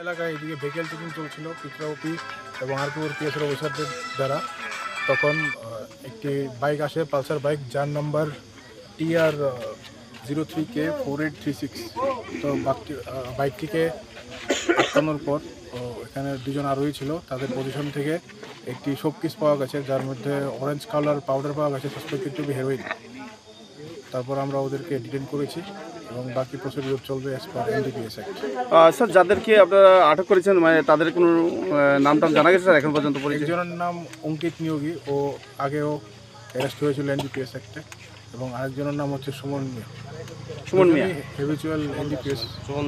এলাকায় এদিকে vehicle checking চলছিল পিকরাওপি এবং আরপিওর পিএসের অফিসারদের দ্বারা। তখন একটি বাইক আসে, পালসার বাইক, যার নাম্বার TR 03K4836। তো বাইকটিকে আটকানোর পর এখানে দুজন আরোহী ছিল, তাদের পজিশন থেকে একটি শোপিস পাওয়া গেছে, যার মধ্যে অরেঞ্জ কালার পাউডার পাওয়া গেছে, সাসপেক্টেড টু বি হেরোইন। তারপর আমরা ওদেরকে ডিটেইন করেছি এবং বাকি প্রসিডিউর চলবে as per NDPS act. Sir, যাদেরকে আপনারা আটক করেছেন মানে তাদের কোনো নাম টাম জানা গেছে স্যার এখন পর্যন্ত? একজনের নাম অঙ্কিত নিয়োগী, ও আগেও অ্যারেস্ট হয়েছিল NDPS অ্যাক্টে, এবং আরেকজনের নাম হচ্ছে সুমন মিয়া। Habitual NDPS। সুমন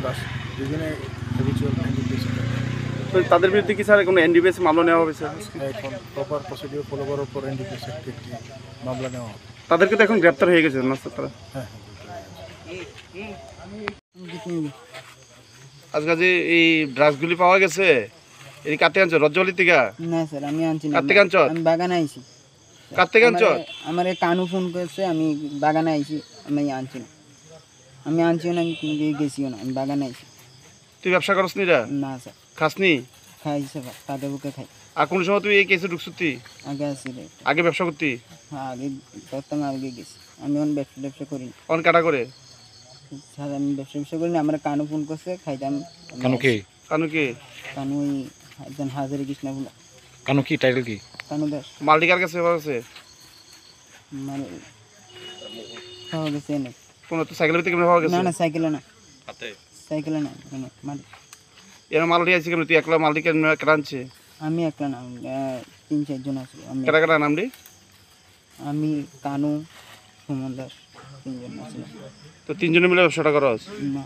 দাস, দুজনে হ্যাবিচুয়াল NDPS। তো তাদের বিরুদ্ধে কি স্যার কোনো NDPS মামলা নেওয়া হবে স্যার? এখন প্রপার প্রসিডিউর ফলো করার পর NDPS অ্যাক্টে একটি মামলা নেওয়া হবে। তাদেরকে তো এখন গ্রেপ্তার হয়ে গেছে না স্যার তারা? হ্যাঁ। আজকে যে এই ড্রাগসগুলি পাওয়া গেছে, এই কাটতে আনছো রজ্জলি থেকে? না স্যার, আমি আনছি না। কাটতে আনছো? আমি বাগানে আইছি। কাটতে আনছো? আমার কানু ফোন করেছে, আমি বাগানে আইছি। আমি আনছি না, আমি আনছিও না, আমি গেছিও না, আমি বাগানে আইছি। তুই ব্যবসা করছ নি? না স্যার, খাসনি? খাইছে তাকে বুকে খাই। আর কোন সময় তুই এই কেসে ঢুকছতি? আগে আসি রে। আগে ব্যবসা করতি? হ্যাঁ, আগে করতাম, আগে গেছি। আমি অন ব্যবসা করি না অন কাটা করে স্যার, আমি ব্যবসা করি না। আমার কানু ফোন করছে, খাইতাম। কানু কি? কানু ওই একজন হাজারি কৃষ্ণা বলে। কানু কি টাইটেল কি? কানু দাস। মাল্টিকার কাছে পাওয়া গেছে? মানে পাওয়া গেছে এনে। কোন তো সাইকেলের ভিতরে কেমনে পাওয়া গেছে? না না, সাইকেলে না, সাইকেলে না, মানে এর মালটি আছে কেমন? তুই একলা মালটি কেন আনছে? আমি একলা না, 3-4 জন আছে। কেটা কেটা নাম রে? আমি, কানু, সুমন দাস, 3 জন আছিলাম। তো তিনজনে মিলে ব্যবসাটা করস? না।